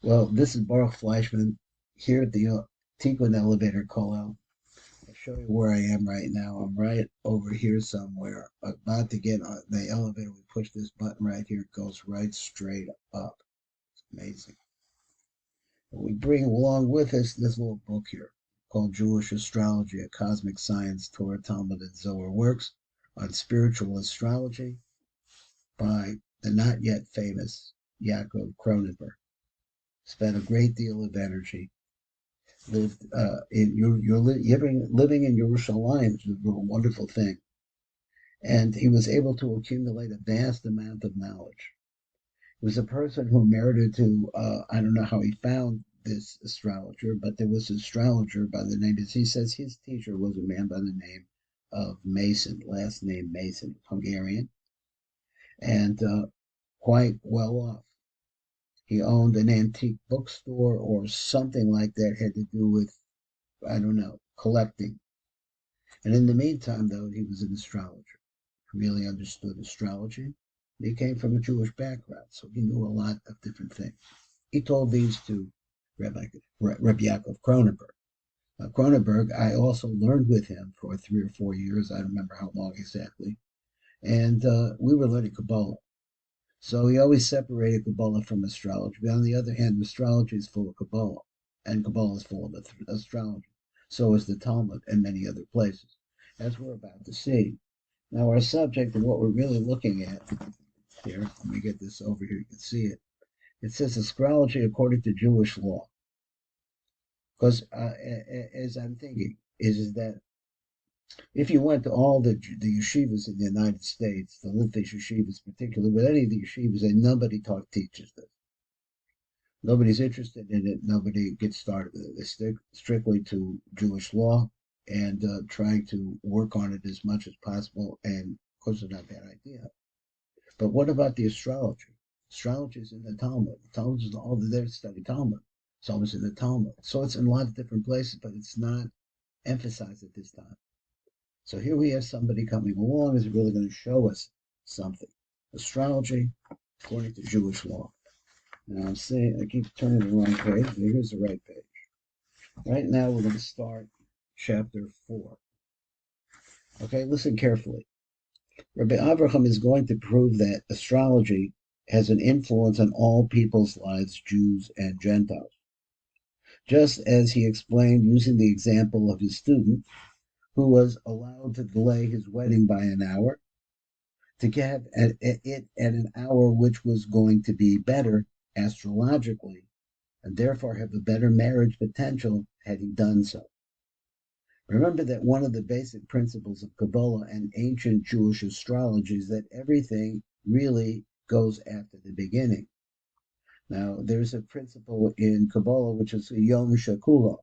Well, this is Baruch Fleischman here at the Tequin Elevator Call. I'll show you where I am right now. I'm right over here somewhere, about to get on the elevator. We push this button right here, it goes right straight up. It's amazing. And we bring along with us this little book here called Jewish Astrology, a Cosmic Science, Torah, Talmud, and Zohar Works on Spiritual Astrology by the not yet famous Yaakov Kronenberg. Spent a great deal of energy lived in you're living in Yerushalayim, which is a wonderful thing. And he was able to accumulate a vast amount of knowledge. He was a person who merited to, I don't know how he found this astrologer, but there was an astrologer by the name, as he says, his teacher was a man by the name of Mason, last name Mason, Hungarian, and quite well off. He owned an antique bookstore or something like that, had to do with, I don't know, collecting. And in the meantime, though, he was an astrologer. He really understood astrology. He came from a Jewish background, so he knew a lot of different things. He told these to Rabbi Yaakov Kronenberg. Kronenberg, I also learned with him for 3 or 4 years. I don't remember how long exactly. And we were learning Kabbalah. So he always separated Kabbalah from astrology. But on the other hand, astrology is full of Kabbalah, and Kabbalah is full of astrology. So is the Talmud and many other places, as we're about to see. Now, our subject and what we're really looking at here, let me get this over here, you can see it. It says astrology according to Jewish law. Because as I'm thinking, is that if you went to all the yeshivas in the United States, the Litvish yeshivas particularly, with any of the yeshivas, and nobody teaches this. Nobody's interested in it. Nobody gets started with it. They stick strictly to Jewish law and trying to work on it as much as possible. And of course, it's not a bad idea. But what about the astrology? Astrology is in the Talmud. The Talmud is all there to study Talmud. It's always in the Talmud. So it's in a lot of different places, but it's not emphasized at this time. So here we have somebody coming along who's really going to show us something. Astrology according to Jewish law. Now I'm saying, I keep turning the wrong page. Here's the right page. Right now we're going to start chapter 4. Okay, listen carefully. Rabbi Avraham is going to prove that astrology has an influence on all people's lives, Jews and Gentiles. Just as he explained using the example of his student, who was allowed to delay his wedding by an hour, to get it at an hour which was going to be better astrologically, and therefore have a better marriage potential had he done so. Remember that one of the basic principles of Kabbalah and ancient Jewish astrology is that everything really goes after the beginning. Now, there's a principle in Kabbalah which is Yom Shakula.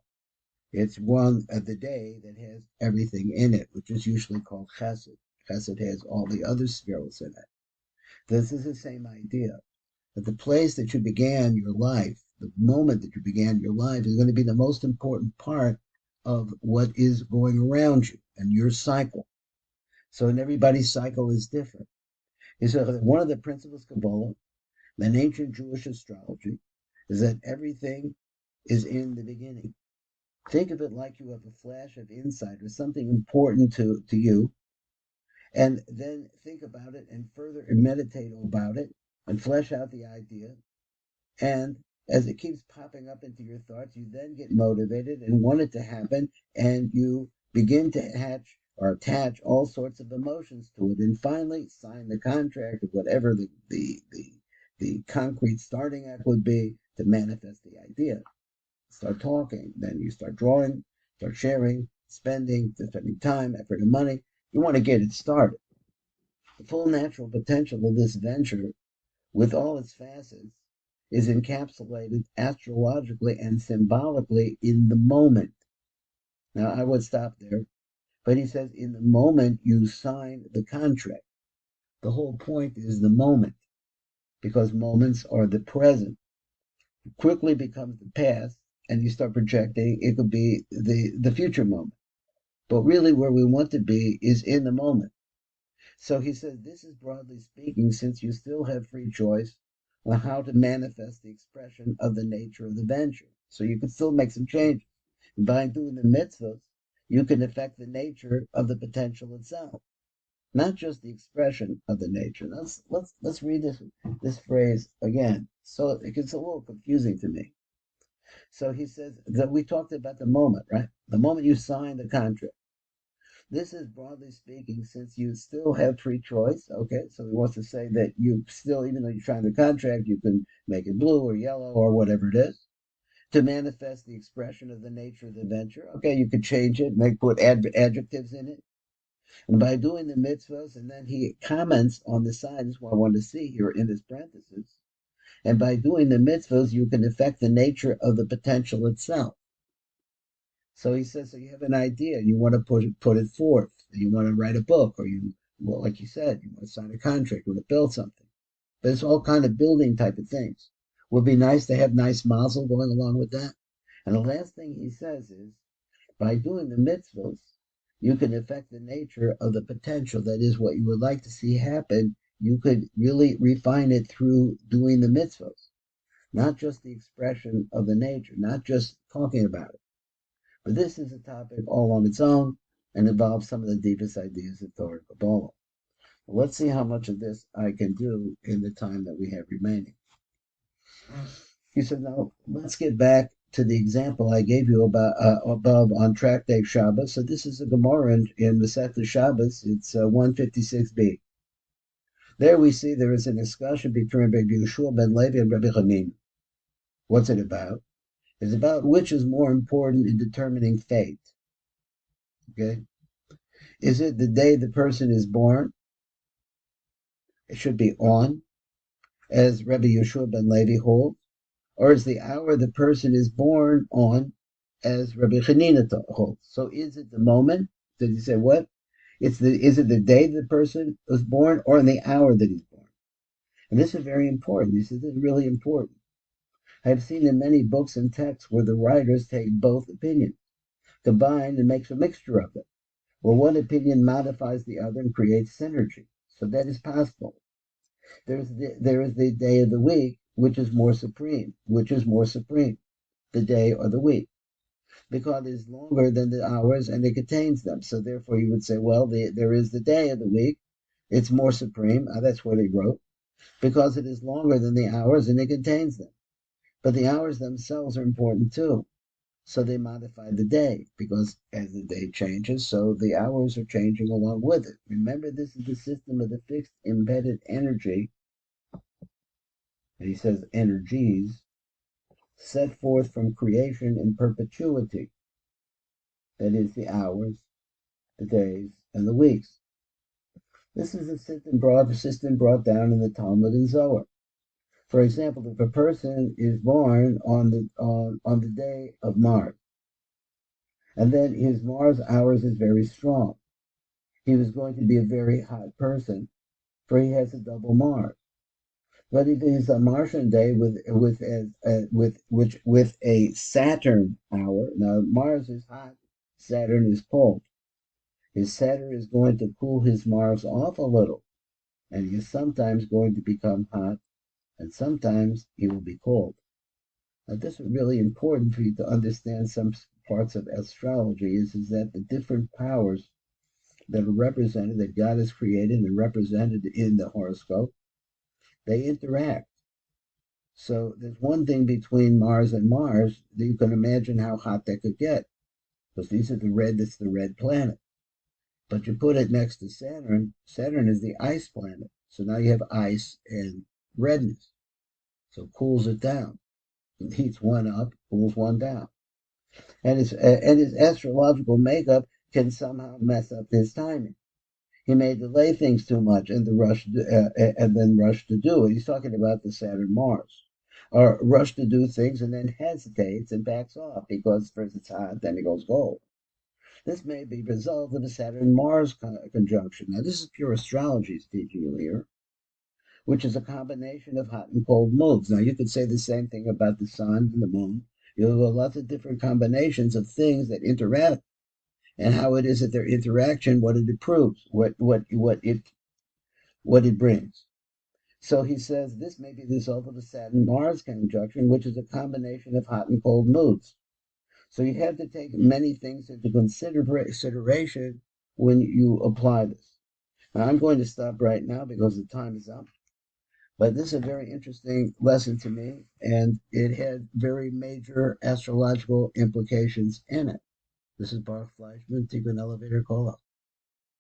It's one of the day that has everything in it, which is usually called Chesed. Chesed has all the other spheres in it. This is the same idea, that the place that you began your life, the moment that you began your life, is going to be the most important part of what is going around you and your cycle. So, and everybody's cycle is different. So one of the principles of Kabbalah and ancient Jewish astrology is that everything is in the beginning. Think of it like you have a flash of insight or something important to you, and then think about it and further meditate about it and flesh out the idea. And as it keeps popping up into your thoughts, you then get motivated and want it to happen, and you begin to hatch or attach all sorts of emotions to it, and finally sign the contract of whatever the concrete starting act would be to manifest the idea. Start talking, then you start drawing, start sharing, spending time, effort, and money. You want to get it started. The full natural potential of this venture, with all its facets, is encapsulated astrologically and symbolically in the moment. Now, I would stop there, but he says in the moment you sign the contract. The whole point is the moment, because moments are the present. It quickly becomes the past, and you start projecting, it could be the future moment. But really where we want to be is in the moment. So he says, this is broadly speaking, since you still have free choice on how to manifest the expression of the nature of the venture. So you can still make some changes. And by doing the mitzvahs, you can affect the nature of the potential itself, not just the expression of the nature. Let's read this phrase again. So it gets a little confusing to me. So he says that we talked about the moment, right? The moment you sign the contract. This is broadly speaking, since you still have free choice. Okay, so he wants to say that you still, even though you sign the contract, you can make it blue or yellow or whatever it is to manifest the expression of the nature of the venture. Okay, you could change it, put adjectives in it. And by doing the mitzvahs, and then he comments on the side, this is what I want to see here in his parentheses. And by doing the mitzvahs, you can affect the nature of the potential itself. So he says, so you have an idea, you want to put it forth, you want to write a book, or well, like you said, you want to sign a contract, you want to build something. But it's all kind of building type of things. Would be nice to have nice mazel going along with that. And the last thing he says is, by doing the mitzvahs, you can affect the nature of the potential. That is what you would like to see happen. You could really refine it through doing the mitzvahs, not just the expression of the nature, not just talking about it. But this is a topic all on its own and involves some of the deepest ideas of Torah Kabbalah. Let's see how much of this I can do in the time that we have remaining. He said, now let's get back to the example I gave you about above on Tractate Shabbos. So this is a Gemara in Masechta Shabbos. It's 156b. There we see there is a discussion between Rabbi Yeshua ben Levi and Rabbi Hanina. What's it about? It's about which is more important in determining fate. Okay, is it the day the person is born? It should be on, as Rabbi Yeshua ben Levi holds, or is the hour the person is born on, as Rabbi Hanina holds? So is it the moment? Did he say what? Is it the day the person was born, or in the hour that he's born? And this is very important. This is really important. I've seen in many books and texts where the writers take both opinions, combine, and makes a mixture of them, where one opinion modifies the other and creates synergy. So that is possible. There is the day of the week, which is more supreme. Which is more supreme, the day or the week, because it is longer than the hours and it contains them. So therefore, you would say, well, there is the day of the week. It's more supreme. That's what he wrote, because it is longer than the hours and it contains them. But the hours themselves are important too. So they modify the day, because as the day changes, so the hours are changing along with it. Remember, this is the system of the fixed embedded energy. And he says energies set forth from creation in perpetuity. That is the hours, the days, and the weeks. This is a system brought down in the Talmud and Zohar. For example, if a person is born on the day of Mars, and then his Mars hours is very strong, he was going to be a very hot person, for he has a double Mars. But if it is a Martian day with a Saturn hour, now Mars is hot, Saturn is cold. His Saturn is going to cool his Mars off a little, and he is sometimes going to become hot, and sometimes he will be cold. Now, this is really important for you to understand some parts of astrology, is that the different powers that are represented, that God has created and represented in the horoscope, they interact. So there's one thing between Mars and Mars that you can imagine how hot that could get, because it's the red planet. But you put it next to Saturn, Saturn is the ice planet. So now you have ice and redness. So it cools it down. It heats one up, cools one down. And his astrological makeup can somehow mess up his timing. He may delay things too much and then rush to do it. He's talking about the Saturn Mars, or rush to do things and then hesitates and backs off because first it's hot, then it goes cold. This may be the result of a Saturn Mars conjunction. Now, this is pure astrology he's teaching you here, which is a combination of hot and cold moves. Now, you could say the same thing about the sun and the moon. You have lots of different combinations of things that interact, and how it is that their interaction, what it proves, what it brings. So he says this may be the result of a Saturn-Mars conjunction, which is a combination of hot and cold moods. So you have to take many things into consideration when you apply this. Now, I'm going to stop right now because the time is up. But this is a very interesting lesson to me, and it had very major astrological implications in it. This is Baruch Fleischman, Tikkun Elevator Call Up.